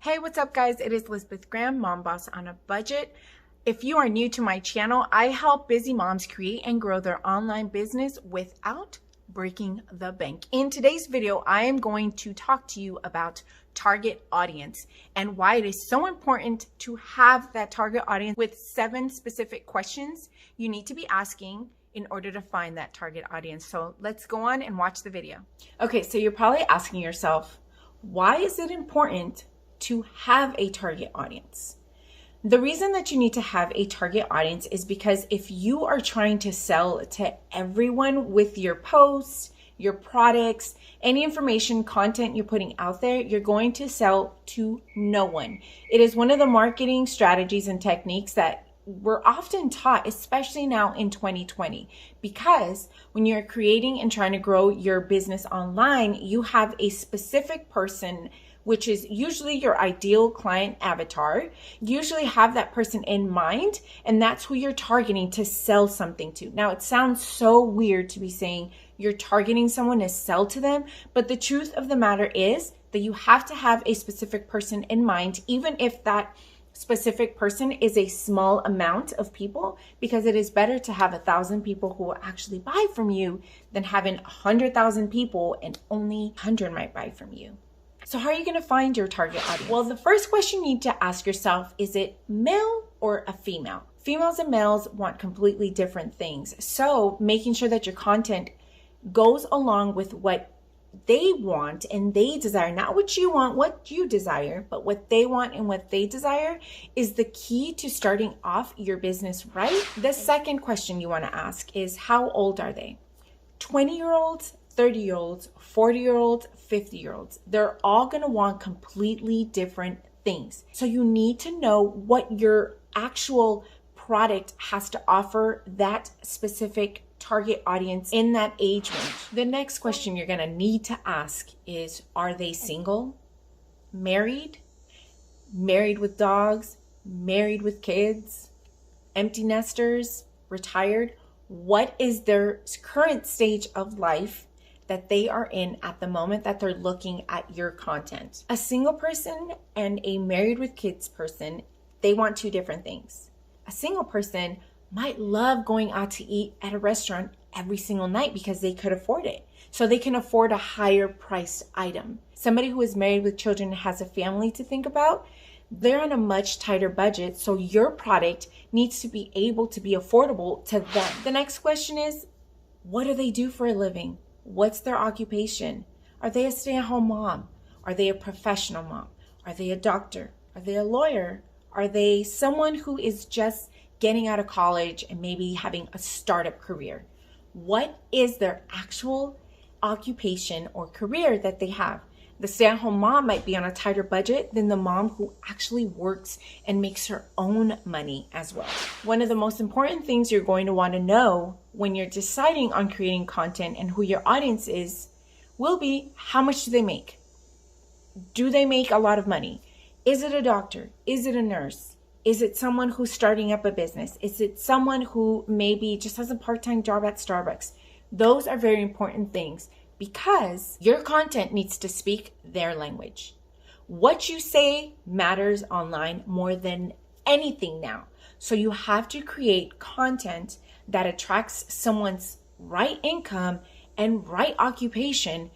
Hey, what's up guys? It is Elizabeth Graham, Mom Boss on a Budget. If you are new to my channel, I help busy moms create and grow their online business without breaking the bank. In today's video, I am going to talk to you about target audience and why it is so important to have that target audience with 7 specific questions you need to be asking in order to find that target audience. So let's go on and watch the video. Okay, so you're probably asking yourself, why is it important to have a target audience? The reason that you need to have a target audience is because if you are trying to sell to everyone with your posts, your products, any information, content you're putting out there, you're going to sell to no one. It is one of the marketing strategies and techniques that we're often taught, especially now in 2020, because when you're creating and trying to grow your business online, you have a specific person, which is usually your ideal client avatar. You usually have that person in mind, and that's who you're targeting to sell something to. Now, it sounds so weird to be saying you're targeting someone to sell to them, but the truth of the matter is that you have to have a specific person in mind, even if that specific person is a small amount of people, because it is better to have 1,000 people who will actually buy from you than having 100,000 people and only 100 might buy from you. So how are you going to find your target audience? Well, the first question you need to ask yourself, is it male or a female? Females and males want completely different things. So making sure that your content goes along with what they want and they desire, not what you want, what you desire, but what they want and what they desire is the key to starting off your business right. The second question you want to ask is, how old are they? 20-year-olds, 30-year-olds, 40-year-olds, 50-year-olds. They're all going to want completely different things. So you need to know what your actual product has to offer that specific target audience in that age range. The next question you're going to need to ask is, are they single, married, married with dogs, married with kids, empty nesters, retired? What is their current stage of life that they are in at the moment that they're looking at your content? A single person and a married with kids person, they want 2 different things. A single person might love going out to eat at a restaurant every single night because they could afford it. So they can afford a higher priced item. Somebody who is married with children and has a family to think about, they're on a much tighter budget. So your product needs to be able to be affordable to them. The next question is, what do they do for a living? What's their occupation? Are they a stay-at-home mom? Are they a professional mom? Are they a doctor? Are they a lawyer? Are they someone who is just getting out of college and maybe having a startup career? What is their actual occupation or career that they have? The stay-at-home mom might be on a tighter budget than the mom who actually works and makes her own money as well. One of the most important things you're going to want to know when you're deciding on creating content and who your audience is will be, how much do they make? Do they make a lot of money? Is it a doctor? Is it a nurse? Is it someone who's starting up a business? Is it someone who maybe just has a part-time job at Starbucks? Those are very important things because your content needs to speak their language. What you say matters online more than anything now. So you have to create content that attracts someone's right income and right occupation,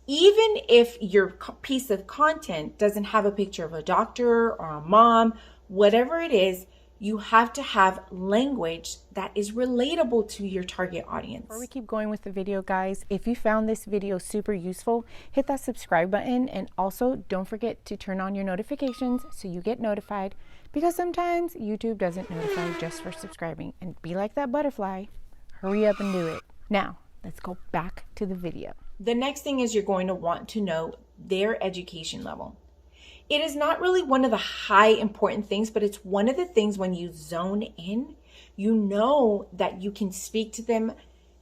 even if your piece of content doesn't have a picture of a doctor or a mom. Whatever it is, you have to have language that is relatable to your target audience. Before we keep going with the video, guys, if you found this video super useful, hit that subscribe button, and also don't forget to turn on your notifications so you get notified, because sometimes YouTube doesn't notify just for subscribing. And be like that butterfly, hurry up and do it. Now, let's go back to the video. The next thing is you're going to want to know their education level. It is not really one of the high important things, but it's one of the things when you zone in, you know that you can speak to them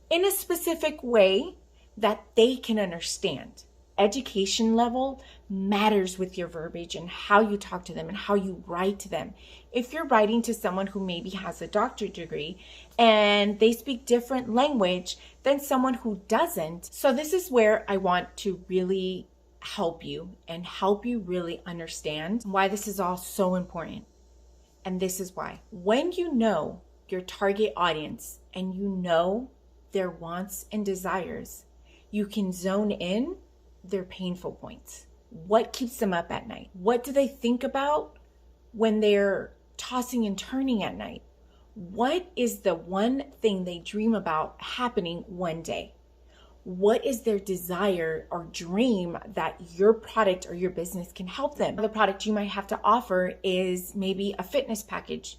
in a specific way that they can understand. Education level matters with your verbiage and how you talk to them and how you write to them. If you're writing to someone who maybe has a doctorate degree and they speak different language than someone who doesn't, so this is where I want to really help you and help you really understand why this is all so important. And this is why. When you know your target audience and you know their wants and desires, you can zone in their painful points. What keeps them up at night? What do they think about when they're tossing and turning at night? What is the one thing they dream about happening one day? What is their desire or dream that your product or your business can help them? The product you might have to offer is maybe a fitness package,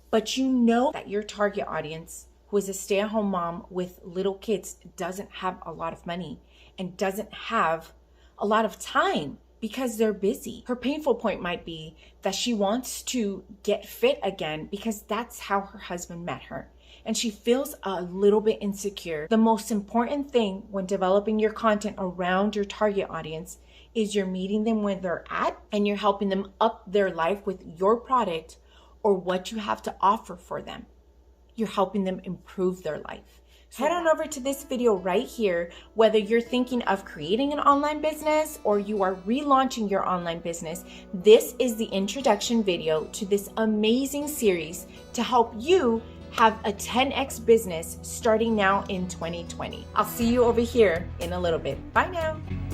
but you know that your target audience, who is a stay-at-home mom with little kids, doesn't have a lot of money and doesn't have a lot of time because they're busy. Her painful point might be that she wants to get fit again because that's how her husband met her. And she feels a little bit insecure. The most important thing when developing your content around your target audience is you're meeting them where they're at and you're helping them up their life with your product or what you have to offer for them. You're helping them improve their life. So head on over to this video right here, whether you're thinking of creating an online business or you are relaunching your online business. This is the introduction video to this amazing series to help you have a 10x business starting now in 2020. I'll see you over here in a little bit. Bye now.